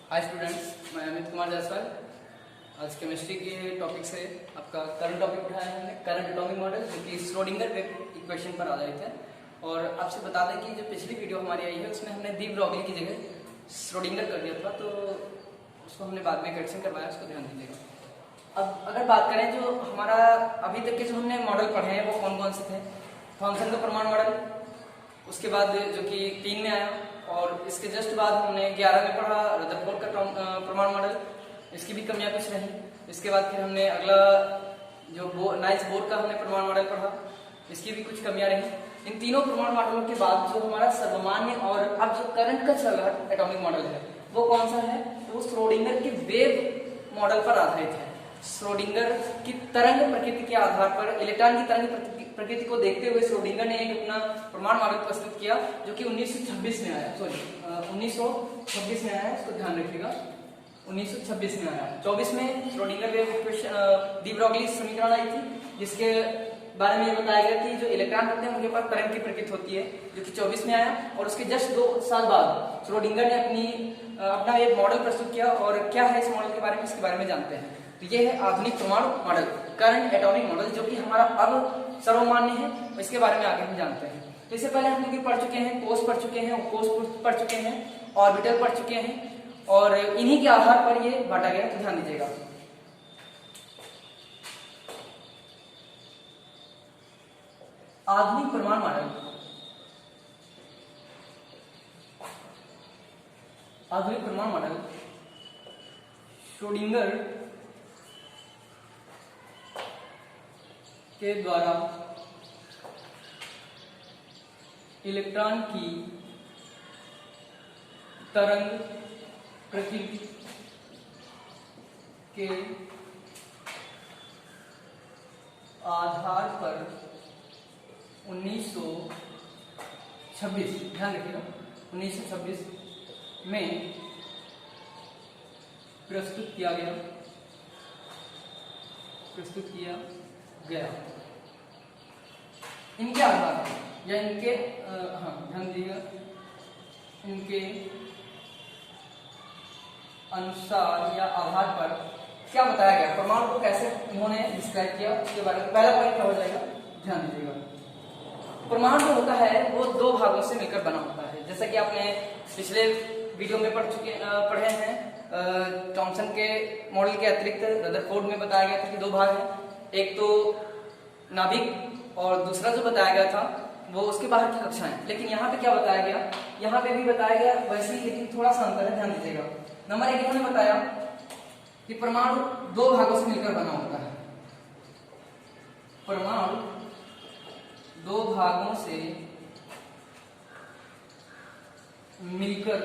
Hi students, मैं अमित कुमार जायसवाल। आज chemistry के टॉपिक से आपका करंट टॉपिक उठाया है हमने, करंट एटॉमिक मॉडल, जो कि श्रोडिंगर वेव इक्वेशन पर आधारित है। और आपसे बता दें कि जो पिछली वीडियो हमारी आई है उसमें हमने दी ब्रॉगली की जगह श्रोडिंगर कर दिया था, तो उसको हमने बाद में करेक्शन करवाया, उसको ध्यान दीजिएगा। अब अगर बात करें जो हमारा अभी तक के जो हमने मॉडल पढ़े हैं वो कौन कौन से थे। थॉमसन का परमाणु मॉडल, उसके बाद जो कि 3 में आया, और इसके जस्ट बाद हमने 11 में पढ़ा रदरफोर्ड का परमाणु मॉडल, इसकी भी कमियां कुछ रही। इसके बाद फिर हमने अगला जो नाइल्स बोर का हमने परमाणु मॉडल पढ़ा, इसकी भी कुछ कमियां रही। इन तीनों परमाणु मॉडलों के बाद जो हमारा सर्वमान्य और अब जो करंट का चल रहा एटॉमिक मॉडल है वो कौन सा है, वो श्रोडिंगर के वेव मॉडल पर आधारित है। श्रोडिंगर की तरंग प्रकृति के आधार पर इलेक्ट्रॉन की तरंग प्रकृति को देखते हुए श्रोडिंगर ने एक अपना परमाणु मॉडल प्रस्तुत किया, जो कि 1926 में आया, 1926 में आया, इसको ध्यान रखिएगा। 1926 में आया। 24 में Schrodinger wave equation de Broglie समीकरण आई थी, जिसके बारे में ये बताया गया कि जो इलेक्ट्रॉन होते हैं उनके पास तरंग की प्रकृति होती है, जो कि 24 में आया। और उसके जस्ट 2 साल बाद श्रोडिंगर ने अपना एक मॉडल प्रस्तुत किया, और क्या है इस मॉडल के बारे में, इसके बारे में जानते हैं। तो ये है आधुनिक परमाणु मॉडल, करंट एटॉमिक मॉडल, जो कि हमारा अब सर्वमान्य है। इसके बारे में आगे हम जानते हैं। तो इससे पहले हम लोग पढ़ चुके हैं, कोष पढ़ चुके हैं, कोष पढ़ चुके हैं, ऑर्बिटल पढ़ चुके हैं, और इन्हीं के आधार पर ये बांटा गया। तो ध्यान दीजिएगा। आधुनिक परमाणु मॉडल, आधुनिक परमाणु मॉडल श्रोडिंगर के द्वारा इलेक्ट्रॉन की तरंग प्रकृति के आधार पर 1926, ध्यान रखिएगा, 1926 में प्रस्तुत किया गया। इनके आधार पर या इनके ध्यान दीजिएगा, इनके अनुसार या आधार पर क्या बताया गया, परमाणु को कैसे उन्होंने डिस्क्राइब किया, उसके बारे में पहला पॉइंट क्या हो जाएगा, ध्यान दीजिएगा। परमाणु जो होता है वो 2 भागों से मिलकर बना होता है, जैसा कि आपने पिछले वीडियो में पढ़े हैं। थॉमसन के मॉडल के अतिरिक्त रदरफोर्ड में बताया गया था कि 2 भाग हैं, एक तो नाभिक और दूसरा जो बताया गया था वो उसके बाहर की कक्षाएं। लेकिन यहाँ पे क्या बताया गया, यहाँ पे भी बताया गया वैसे ही, लेकिन थोड़ा सा अंतर है, ध्यान दीजिएगा। नंबर 1 इन्होंने बताया कि परमाणु 2 भागों से मिलकर बना होता है। परमाणु 2 भागों से मिलकर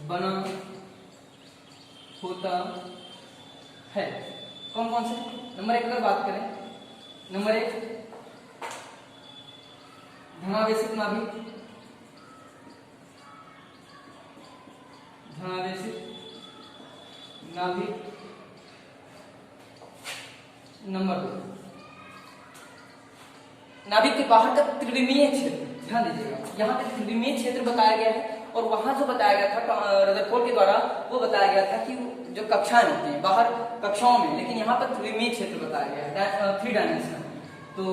बना होता है। कौन कौन से? नंबर 1 अगर बात करें, नंबर 1 धनावेशित नाभिक, नंबर 2 नाभिक के बाहर का त्रिविमीय क्षेत्र, ध्यान दीजिएगा। यहाँ पे त्रिविमीय क्षेत्र बताया गया है, और वहां जो बताया गया था रदरफोर्ड के द्वारा, वो बताया गया था कि जो कक्षाएं होती हैं बाहर कक्षाओं में, लेकिन यहाँ पर त्रिविमीय क्षेत्र बताया गया है, 3 डायमेंशनल। तो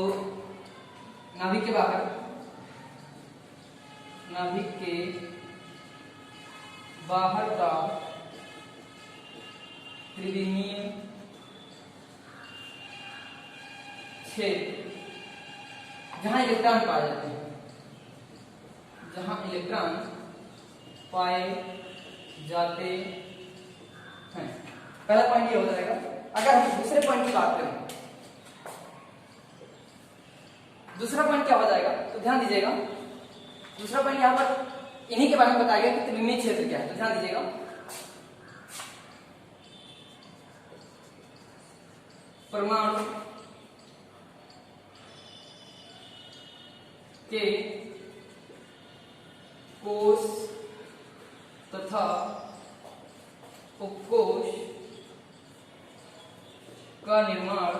नाभिक के बाहर, नाभिक के बाहर का त्रिविमीय क्षेत्र जहां इलेक्ट्रॉन पाए जाते हैं, जहां इलेक्ट्रॉन पाए जाते हैं। पहला पॉइंट ये हो जाएगा। अगर हम दूसरे पॉइंट की बात करें, दूसरा पॉइंट क्या हो जाएगा, तो ध्यान दीजिएगा। दूसरा पॉइंट यहां पर इन्हीं के बारे में बताया गया कि त्रिविमीय क्षेत्र क्या है, तो ध्यान दीजिएगा। परमाणु के कोष तथा उपकोष का निर्माण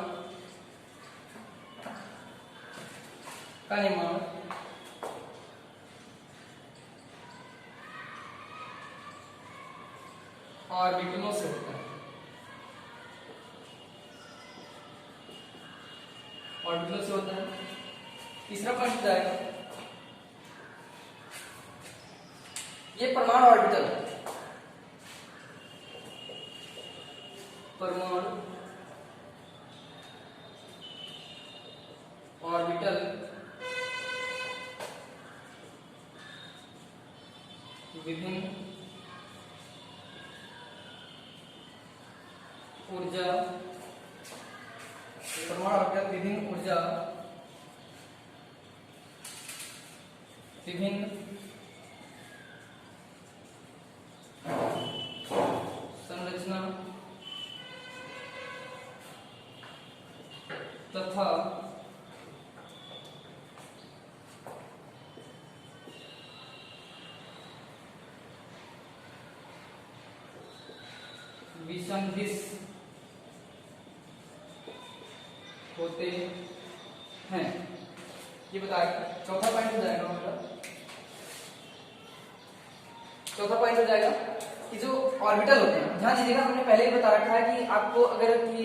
ऑर्बिटलों से होता है, ऑर्बिटलों से होता है। तीसरा पॉइंट जाएगा ये परमाणु ऑर्बिटल, परमाणु ऑर्बिटल विभिन्न ऊर्जा, परमाणु ऑर्बिटल विभिन्न ऊर्जा, विभिन्न संरचना तथा विसंधिस होते हैं, ये बताया। चौथा पॉइंट हो जाएगा हमारा, चौथा पॉइंट हो जाएगा कि जो ऑर्बिटल होते हैं, ध्यान दीजिएगा हमने पहले ही बता रखा है कि आपको अगर कि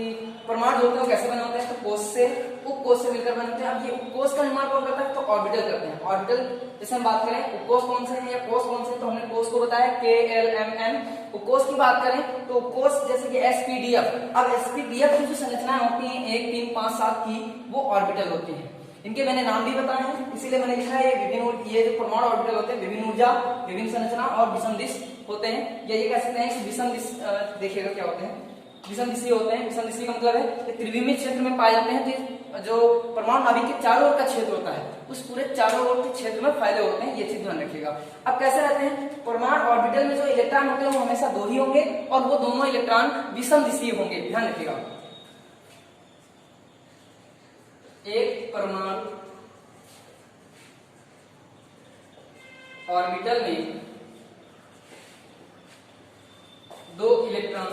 परमाणु होते हैं वो कैसे बने होते हैं, तो कोष से उपकोष से मिलकर बने होते हैं। अब ये उपकोष का निर्माण कौन करता है, तो ऑर्बिटल करते हैं। ऑर्बिटल जैसे हम बात करें उपकोष कौन से है या कोष कौन से, तो हमने कोष को बताया KLMN। उपकोष की बात करें तो उपकोष जैसे कि SPDF। अब SPDF की जो संरचनाएं होती हैं 1, 3, 5, 7 की, वो ऑर्बिटल होती हैं। इनके मैंने नाम भी बताए हैं, इसीलिए मैंने लिखा है ये जो परमाणु ऑर्बिटल होते हैं विभिन्न ऊर्जा, विभिन्न संरचना और विसंदिश होते हैं। या ये कह सकते हैं कि विसंदिश, देखिएगा क्या होते हैं, विसंदिशी होते हैं। विसंदिशी का मतलब है कि त्रिविमीय क्षेत्र में पाए जाते हैं। जो परमाणु नाभिक के चारों ओर का क्षेत्र होता है उस पूरे चारों ओर के क्षेत्र में फैले होते हैं, ये चीज ध्यान रखिएगा। अब कैसे रहते हैं, परमाणु ऑर्बिटल में जो इलेक्ट्रॉन होते हैं वो हमेशा 2 ही होंगे और वो दोनों इलेक्ट्रॉन विसंदिशी होंगे, ध्यान रखिएगा। एक परमाणु ऑर्बिटल में 2 इलेक्ट्रॉन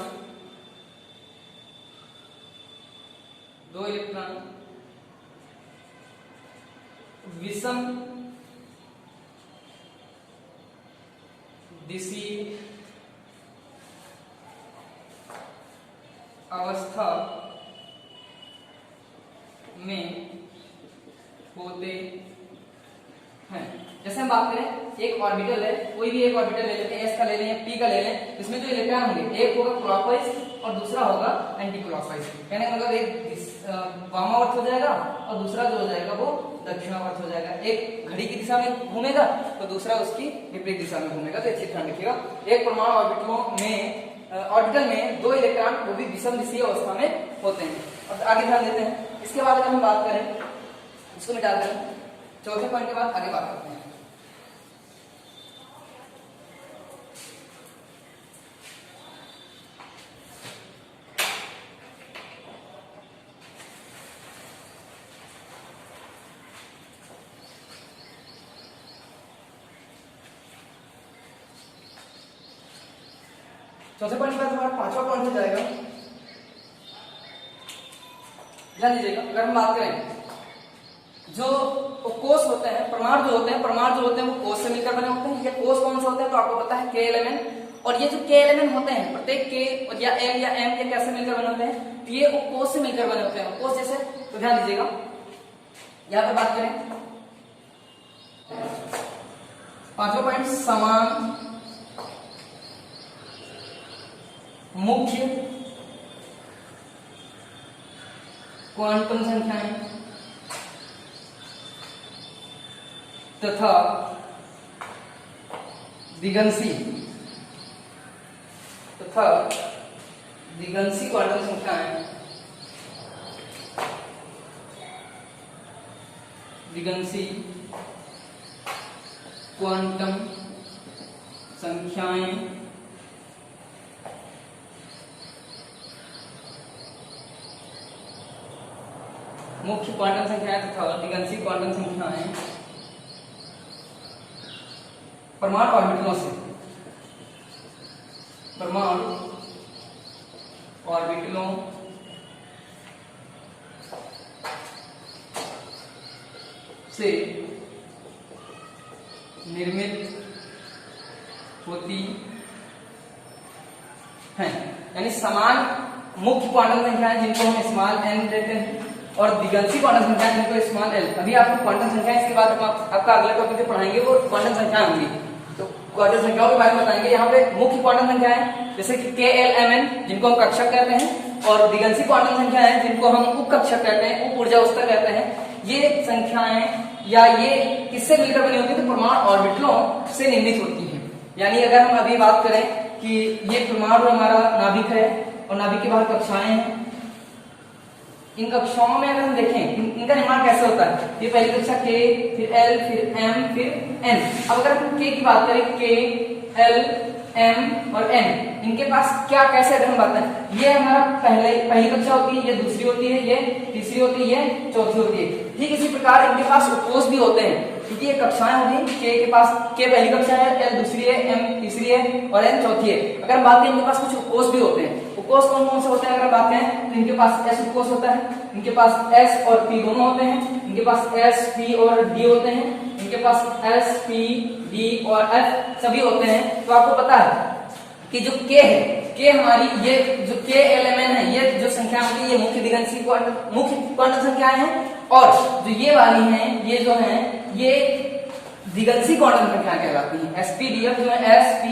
विषम दिशी अवस्था में होते हैं। जैसे हम बात करें एक ऑर्बिटल है, कोई भी एक ऑर्बिटल ले लेते हैं, S का ले लें या P का ले लें, इसमें जो इलेक्ट्रॉन होंगे एक होगा क्लॉकवाइज और दूसरा होगा एंटी क्लॉकवाइज। कहने का मतलब एक वामावर्त हो जाएगा और दूसरा जो हो जाएगा वो दक्षिणावर्त हो जाएगा। एक घड़ी की दिशा में घूमेगा तो दूसरा उसकी विपरीत दिशा में घूमेगा। तो अच्छी ध्यान रखिएगा, एक परमाणु ऑर्बिटल में 2 इलेक्ट्रॉन वो भी विषम दिशीय अवस्था में होते हैं। अब आगे ध्यान देते हैं। इसके बाद अगर हम बात करें, इसको मिटा दें, चौथे पॉइंट के बाद आगे बात करते हैं। चौथे पॉइंट के बाद हमारा 5वां पॉइंट हो जाएगा। ध्यान दीजिएगा, अगर हम बात करें जो कोष होते हैं, परमाणु जो होते हैं वो कोष से मिलकर बने होते हैं। ये कोष कौन से होते हैं, तो आपको पता है KLMN। और ये जो KLMN होते हैं, प्रत्येक K या L या M ये कैसे मिलकर बने होते हैं, तो ये उपकोष से मिलकर बने होते हैं। उपकोष जैसे, तो ध्यान दीजिएगा यहां पे बात करें 5वां पॉइंट, समान मुख्य क्वांटम संख्याएं तथा दिगंशी क्वांटम संख्याएं, दिगंशी क्वांटम संख्याएं मुख्य क्वांटम संख्याएं तथा दिगंशी क्वांटम संख्याएं परमाणु ऑर्बिटलों से, परमाणु ऑर्बिटलों से निर्मित होती हैं, यानी समान मुख्य क्वांटम संख्याएं जिनको हम स्मॉल n देते हैं और दिगंशी क्वांटम संख्याएं जिनको स्मॉल l। अभी आपको क्वांटम संख्या, इसके बाद आपका अगला टॉपिक जो पढ़ाएंगे वो क्वांटम संख्या होंगी, तो क्वांटम संख्याओं के बारे में बताएंगे। यहाँ पे मुख्य क्वांटम संख्याएं जैसे कि k l m n जिनको हम कक्षक कहते हैं, और दिगंशी क्वांटम संख्याएं जिनको हम उप कक्षक कहते हैं, उप ऊर्जा स्तर कहते हैं। ये संख्याएं या ये किससे मिलकर बनी होती है, तो परमाणु ऑर्बिटलों से निर्मित होती है। यानी अगर हम अभी बात करें कि ये परमाणु हमारा नाभिक है और नाभिक के बाहर कक्षाएं हैं, इन कक्षाओं में अगर हम देखें इनका निर्माण कैसे होता है, ये पहली कक्षा K, फिर L, फिर M, फिर N। अब अगर हम K की बात करें, K, L, M और N, इनके पास क्या कैसे अगर हम बात करें, ये हमारा पहली कक्षा होती है, ये दूसरी होती है, ये तीसरी होती है, ये चौथी होती है। ठीक इसी प्रकार इनके पास उपकोष भी होते हैं, क्योंकि ये कक्षाएं होगी, K के पास K पहली कक्षा है, L दूसरी है, M तीसरी है और N चौथी है। अगर हम बात करें इनके पास कुछ उपकोष भी होते हैं। उपकोष कौन कौन से होते हैं अगर बात करें, तो इनके पास S उपकोष होता है, इनके पास S और P दोनों होते हैं, इनके पास S, P और D होते हैं, इनके पास S, P, D और F सभी होते हैं। तो आपको पता है कि जो K है, K हमारी ये जो K L M N है, ये जो संख्या होती है ये मुख्य दिगंशी मुख्य क्वांटम संख्याएं हैं, और जो ये वाली हैं, ये जो हैं ये दिगंशी क्वांटम संख्या कहलाती है। S P D F जो है S P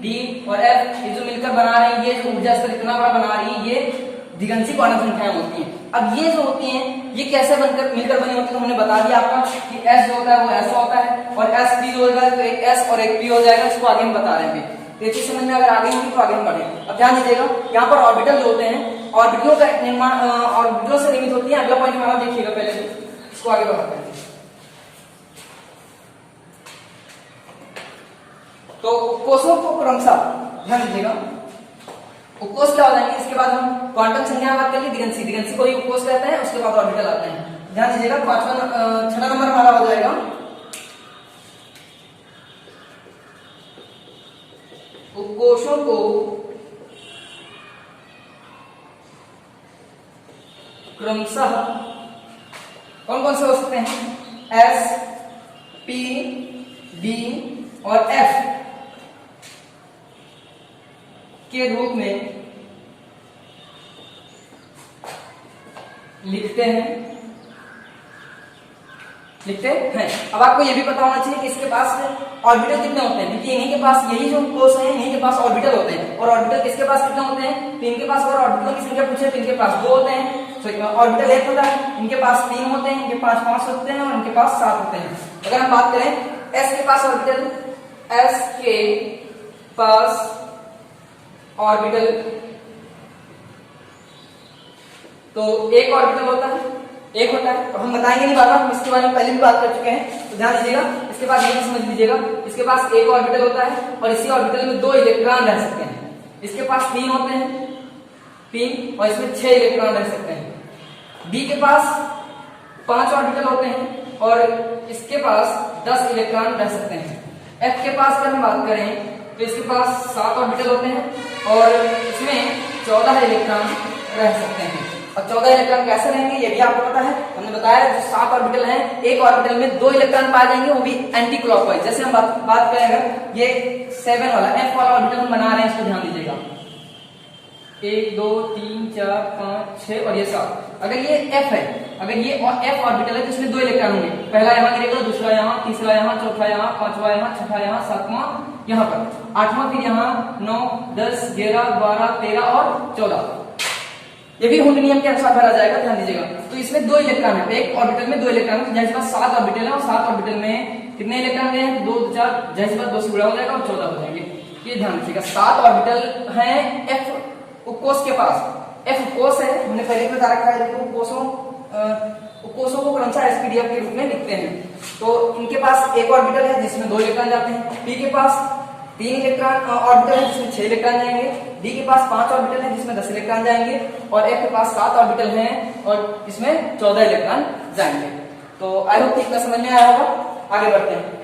D और F ये जो मिलकर बना रहे हैं, ये जो ऊर्जा स्तर इतना बड़ा बना रही है, ये दिगंशी क्वांटम संख्याएं होती हैं। अब ये जो होती हैं ये कैसे बनकर मिलकर बनी होती है, तो हमने बता दिया आपका कि S जो होता है वो ऐसा होता है, और S P जो होगा तो एक S और एक P हो जाएगा। इसको आगे हम बता रहे हैं, ये चीज समझ में अगर आगे होगी तो आगे हम बढ़ेंगे। अब ध्यान दीजिएगा, यहाँ पर ऑर्बिटल जो होते हैं, ऑर्बिटलों का निर्माण ऑर्बिटलों से निर्मित होती है। अगला पॉइंट हमारा देखिएगा, पहले इसको आगे बढ़ाते हैं। तो उपकोषों को क्रमशः ध्यान दीजिएगा, उपकोष क्या हो जाएंगे, इसके बाद हम क्वांटम संख्या बात कर ली, दिगंशी को ही उपकोष कहते हैं, उसके बाद ऑर्बिटल आते हैं। ध्यान दीजिएगा, छठा नंबर हमारा हो जाएगा उपकोषों को क्रमशः कौन कौन से हो सकते हैं, S, P, D और F के रूप में लिखते हैं। अब आपको ये भी पता होना चाहिए कि इसके पास ऑर्बिटल कितने होते हैं, क्योंकि इन्हीं के पास यही जो कोष है, इन्हीं के पास ऑर्बिटल होते हैं। और ऑर्बिटल किसके पास कितने होते हैं, तो इनके पास, अगर ऑर्बिटल की संख्या पूछे तो इनके पास 2 होते हैं, ऑर्बिटल 1 होता है, इनके पास 3 होते हैं, इनके पास 5 होते हैं और इनके पास 7 होते हैं। अगर हम बात करें S के पास ऑर्बिटल, S के पास ऑर्बिटल तो एक ऑर्बिटल होता है, एक होता है। अब हम बताएंगे नहीं, बार हम इसके बारे में पहले भी बात कर चुके हैं, तो ध्यान दीजिएगा। इसके बाद ये समझ लीजिएगा, इसके पास एक ऑर्बिटल होता है और इसी ऑर्बिटल में 2 इलेक्ट्रॉन रह सकते हैं। इसके पास 3 होते हैं, 3, और इसमें 6 इलेक्ट्रॉन रह सकते हैं। D के पास 5 ऑर्बिटल होते हैं और इसके पास 10 इलेक्ट्रॉन रह सकते हैं। F के पास अगर हम बात करें तो इसके पास 7 ऑर्बिटल होते हैं और इसमें 14 इलेक्ट्रॉन रह सकते हैं। और 14 इलेक्ट्रॉन कैसे रहेंगे ये भी आपको पता है, हमने बताया जो 7 ऑर्बिटल हैं, एक ऑर्बिटल में 2 इलेक्ट्रॉन पाए जाएंगे, वो भी एंटी क्लॉकवाइज। जैसे हम बात करें अगर ये 7 वाला F वाला ऑर्बिटल हम बना रहे हैं, इसको ध्यान दीजिएगा, 1 2 3 4 5 6 और ये 7। अगर ये F है, अगर ये F ऑर्बिटल है तो इसमें 2 इलेक्ट्रॉन होंगे, पहला यहाँ गिरेगा, दूसरा यहाँ, तीसरा यहाँ, चौथा यहाँ, पांचवा यहाँ, छठा यहाँ, सातवां यहाँ पर, आठवां फिर यहाँ, 9 10 11 12 13 और 14। ये भी हुंड नियम के अनुसार भरा जाएगा, ध्यान दीजिएगा। तो इसमें 2 इलेक्ट्रॉन है, एक ऑर्बिटल में 2 इलेक्ट्रॉन है, जैसे पास 7 ऑर्बिटल है और 7 ऑर्बिटल में कितने इलेक्ट्रॉन हैं, 2 4, जैसे पास 2 से गुणा हो जाएगा और 14 हो जाएंगे। ये ध्यान रखिएगा, 7 ऑर्बिटल हैं F उपकोष के पास। F उपकोष है, हमने पहले भी बता रखा है, उपकोषों को क्रमशः SPDF के रूप में लिखते हैं। तो इनके पास एक ऑर्बिटल है जिसमें 2 इलेक्ट्रॉन जाते हैं, P के पास 3 इलेक्ट्रॉन ऑर्बिटल है जिसमें 6 इलेक्ट्रॉन जाएंगे, D के पास 5 ऑर्बिटल है जिसमें 10 इलेक्ट्रॉन जाएंगे और F के पास 7 ऑर्बिटल हैं और इसमें 14 इलेक्ट्रॉन जाएंगे। तो आई होप इतना समझ में आया होगा। आगे बढ़ते हैं।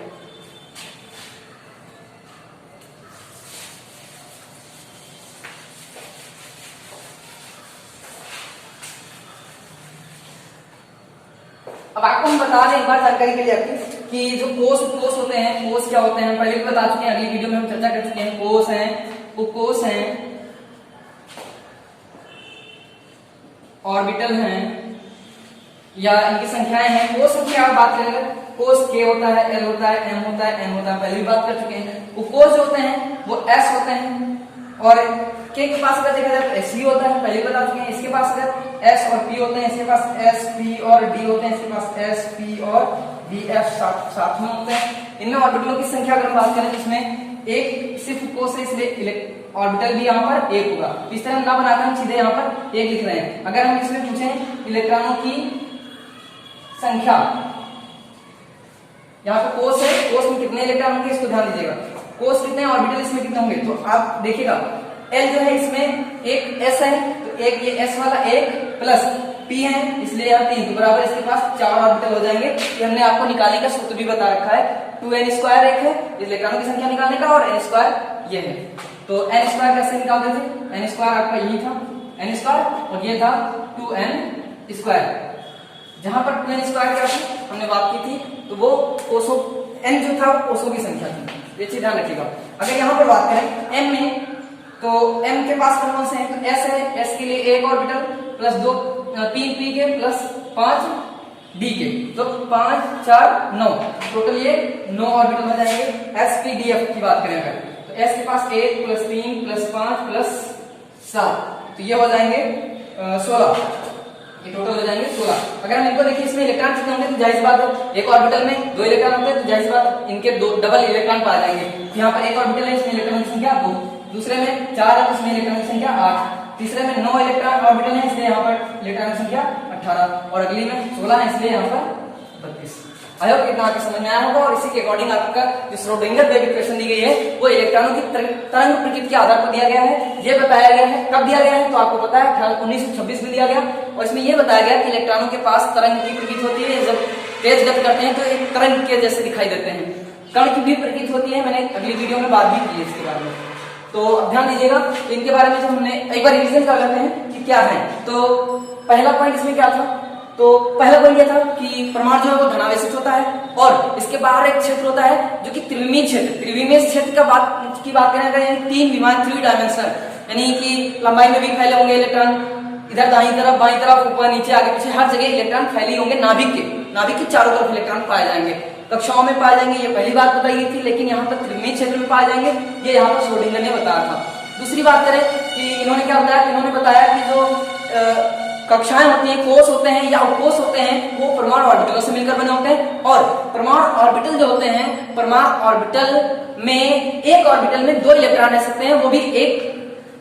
अब आपको हम बता दें एक बार जानकारी के लिए आपकी कि जो कोष होते हैं, कोष क्या होते हैं पहले भी बता चुके हैं, अगली वीडियो में हम चर्चा कर चुके हैं। कोष हैं, उपकोष हैं, ऑर्बिटल हैं या इनकी संख्याएं हैं, कोस संख्या आप बात करेंगे, कोस के होता है, एल होता है, एम होता है, एन होता है, पहले भी बात कर चुके हैं। वो कोस जो होते हैं वो एस होते हैं और के पास अगर देखा जाए तो एस होता है, पहले बता चुके हैं। इसके पास अगर एस और पी होते हैं, इसके पास एस पी और डी होते हैं, इसके पास एस पी और डी एफ साथ में होते हैं। इनमें ऑर्बिटलों की संख्या अगर हम बात करें तो इसमें एक सिर्फ कोस है, इसलिए ऑर्बिटल भी यहाँ पर एक होगा। इस तरह ना बनाकर हम सीधे यहाँ पर एक लिख रहे हैं। अगर हम इसमें पूछें इलेक्ट्रॉनों की संख्या, यहाँ पे कोस है, कोस में कितने इलेक्ट्रॉन होंगे इसको ध्यान दीजिएगा। कोस कितने, ऑर्बिटल इसमें कितने होंगे, तो आप देखिएगा एल जो है इसमें एक एस है, तो एक ये एस वाला एक प्लस पी है, इसलिए यहाँ 3 तो बराबर इसके पास 4 ऑर्बिटल हो जाएंगे। ये हमने आपको निकालने का सूत्र भी बता रखा है, 2n स्क्वायर एक है इलेक्ट्रॉनों की संख्या निकालने का और n स्क्वायर ये है। तो n स्क्वायर कैसे निकालते थे, n स्क्वायर आपका यही था n स्क्वायर और ये था 2n स्क्वायर। जहां पर 2n स्क्वायर क्या थी हमने बात की थी, तो वो कोसों n जो था वो कोसों की संख्या थी, ये चीज ध्यान रखिएगा। अगर यहाँ पर बात करें m में, तो m के पास कौन से हैं, तो s है, s के लिए एक ऑर्बिटल प्लस 3 p के प्लस 5 d के, तो 5 4 9 टोटल ये 9 ऑर्बिटल हो जाएंगे। s p d f की बात करें अगर, तो s के पास 1 प्लस 3 प्लस 5 प्लस 7, तो ये हो जाएंगे 16, ये टोटल हो जाएंगे 16। अगर हम इनको देखिए इसमें इलेक्ट्रॉन कितने होंगे, तो जाहिर बात है एक ऑर्बिटल में 2 इलेक्ट्रॉन होंगे, तो जाहिर बात इनके 2 डबल इलेक्ट्रॉन पाए जाएंगे। यहाँ पर एक ऑर्बिटल है, इसमें इलेक्ट्रॉन की संख्या 2, दूसरे में 4 है, इसमें इलेक्ट्रॉन की संख्या 8, तीसरे में 9 इलेक्ट्रॉन ऑर्बिटल है, इसलिए यहाँ पर इलेक्ट्रॉन की संख्या 18 और अगली में 16 है, इसलिए यहाँ पर 32। आई होप इतना आपको समझ में आया होगा। और इसी के अकॉर्डिंग आपका जो श्रोडिंगर वेव इक्वेशन दी गई है वो इलेक्ट्रॉनों की तरंग प्रकृति के आधार पर दिया गया है। ये बताया गया है, कब दिया गया है, तो आपको पता है 1926 में दिया गया और इसमें यह बताया गया कि इलेक्ट्रॉनों के पास तरंग की प्रकृति होती है, जब तेज गति करते हैं तो एक तरंग के जैसे दिखाई देते हैं। कण की भी प्रकृति होती है, मैंने अगली वीडियो में बात भी की है इसके बारे में, तो ध्यान दीजिएगा। इनके बारे में जो हमने एक बार रिविजन कर लेते हैं कि क्या है। तो पहला पॉइंट इसमें क्या था, तो पहला पॉइंट यह था कि परमाणु जो है वो धनावेशित होता है और इसके बाहर एक क्षेत्र होता है जो कि त्रिविमीय क्षेत्र, त्रिविमीय क्षेत्र की बात करें अगर, 3 विमान 3 डायमेंशनल, यानी कि लंबाई में भी फैले होंगे इलेक्ट्रॉन, इधर दाईं तरफ बाईं तरफ ऊपर नीचे आगे पीछे हर जगह इलेक्ट्रॉन फैले होंगे। नाभिक के चारों तरफ इलेक्ट्रॉन पाए जाएंगे, कक्षाओं में पाए जाएंगे, ये पहली बात बताई गई थी, लेकिन यहाँ पर त्रिविमीय क्षेत्र में पाए जाएंगे, ये यहाँ पर श्रोडिंगर ने बताया था। दूसरी बात करें कि इन्होंने क्या बताया, इन्होंने बताया कि जो कक्षाएं होती हैं, कोष होते हैं या उपकोष होते हैं, वो परमाणु ऑर्बिटलों से मिलकर बने होते हैं और परमाणु ऑर्बिटल जो होते हैं, परमाणु ऑर्बिटल में एक ऑर्बिटल में 2 इलेक्ट्रॉन रह सकते हैं, वो भी एक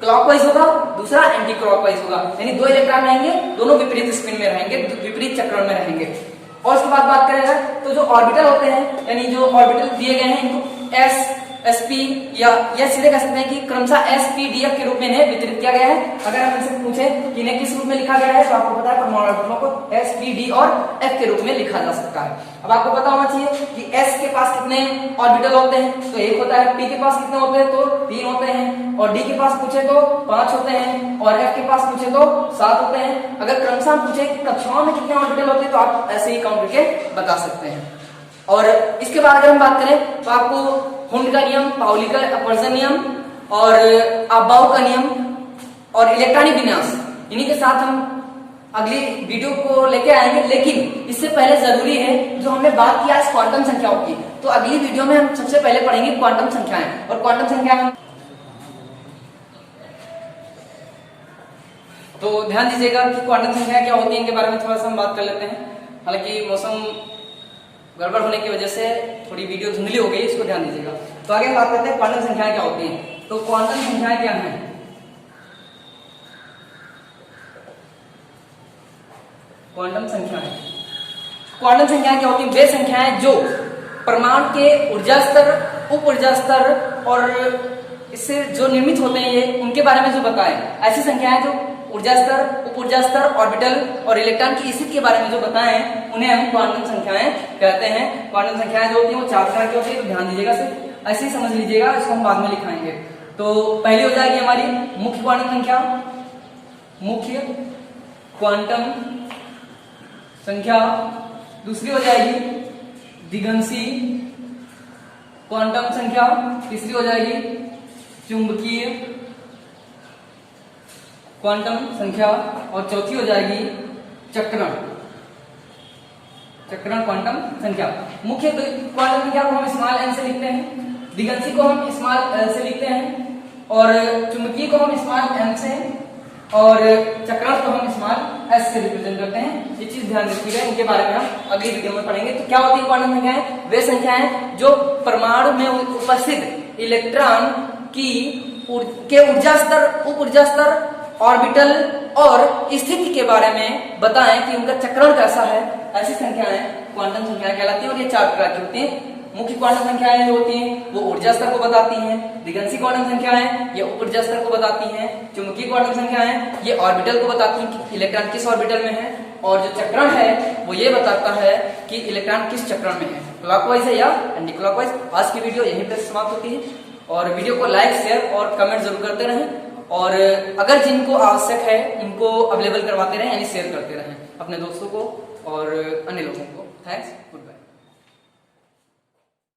क्लॉकवाइज होगा, दूसरा एंटी क्लॉकवाइज होगा, यानी 2 इलेक्ट्रॉन रहेंगे, दोनों विपरीत स्पिन में रहेंगे, विपरीत चक्रण में रहेंगे। और उसके बाद बात करें तो जो ऑर्बिटल होते हैं, यानी जो ऑर्बिटल दिए गए हैं इनको एस sp या यह सीधे कह सकते हैं कि क्रमशः sp df के रूप में इन्हें वितरित किया गया है। अगर हम इनसे पूछें कि इन्हें किस रूप में लिखा गया है, तो आपको पता है परमाणु ऑर्बिटलों को sp d और f के रूप में लिखा जा सकता है। अब आपको पता होना चाहिए कि s के पास कितने ऑर्बिटल होते हैं, तो 1 होता है, p के पास कितने होते हैं, तो 3 होते हैं, और d के पास पूछे तो 5 होते हैं, और f के पास पूछे तो 7 होते हैं। अगर क्रमशः हम पूछे कि कक्षाओं में कितने ऑर्बिटल होते हैं, तो आप ऐसे ही काउंट करके बता सकते हैं। और इसके बाद अगर हम बात करें तो आपको हुंड का नियम, पाउली का अपवर्जन नियम और अबाउ का नियम और इलेक्ट्रॉनिक विन्यास, इन्हीं के साथ हम अगली वीडियो को लेके आएंगे। लेकिन इससे पहले जरूरी है जो हमने बात किया है क्वांटम संख्याओं की, तो अगली वीडियो में हम सबसे पहले पढ़ेंगे क्वांटम संख्याएं। और क्वांटम संख्या तो ध्यान दीजिएगा कि क्वांटम संख्याएं क्या होती है, इनके बारे में थोड़ा सा हम बात कर लेते हैं। हालांकि मौसम गड़बड़ होने की वजह से थोड़ी वीडियो धुंधली हो गई, इसको ध्यान दीजिएगा। तो आगे बात करते हैं क्वांटम संख्याएं क्या होती हैं। तो क्वांटम संख्याएं क्या हैं, क्वांटम संख्याएं क्या होती हैं, वे संख्याएं जो परमाणु के ऊर्जा स्तर, उप ऊर्जा स्तर और इससे जो निर्मित होते हैं ये उनके बारे में जो बताएं, ऐसी संख्याएं जो ऊर्जा स्तर, उप ऊर्जा स्तर, ऑर्बिटल और इलेक्ट्रॉन की स्थिति के बारे में जो बताएं उन्हें हम क्वांटम संख्याएं कहते हैं। क्वांटम संख्याएं जो होती हैं वो 4 तरह की होती है, तो ध्यान दीजिएगा, सिर्फ ऐसे ही समझ लीजिएगा, इसको हम बाद में लिखाएंगे। तो पहली हो जाएगी हमारी मुख्य क्वांटम संख्या, मुख्य क्वांटम संख्या। दूसरी हो जाएगी दिगंशी क्वांटम संख्या। तीसरी हो जाएगी चुंबकीय क्वांटम संख्या और चौथी हो जाएगी चक्रण। चक्रण क्वांटम संख्या। मुख्य क्वांटम संख्या को हम स्मॉल n से लिखते हैं, दिगंशी को हम स्मॉल l से लिखते हैं, और चुंबकीय को हम स्मॉल m से, और चक्रण को हम स्मॉल s से रिप्रेजेंट करते हैं। ये चीज ध्यान रखिएगा, इनके बारे में हम अगली वीडियो में पढ़ेंगे। तो क्या होती है क्वांटम संख्याएं? वे संख्याएं जो परमाणु में उपस्थित इलेक्ट्रॉन के ऊर्जा स्तर, उप ऊर्जा स्तर, ऑर्बिटल और स्थिति के बारे में बताएं कि उनका चक्रण कैसा है, ऐसी संख्याएं क्वांटम संख्याएं कहलाती हैं। और ये 4 प्रकार की होती हैं। मुख्य क्वांटम संख्याएं जो होती हैं वो ऊर्जा स्तर को बताती हैं, दिगंशी क्वांटम संख्याएं ये उप ऊर्जा स्तर को बताती हैं, चुंबकीय क्वांटम संख्याएं ये ऑर्बिटल को बताती हैं कि इलेक्ट्रॉन किस ऑर्बिटल में है, और जो चक्रण है वो ये बताता है कि इलेक्ट्रॉन किस चक्रण में है, क्लॉकवाइज है या एंटी क्लॉकवाइज। आज की वीडियो यहीं पर समाप्त होती है, और वीडियो को लाइक, शेयर और कमेंट जरूर करते रहें, और अगर जिनको आवश्यक है उनको अवेलेबल करवाते रहें, यानी शेयर करते रहें अपने दोस्तों को और अन्य लोगों को। Thanks, good bye.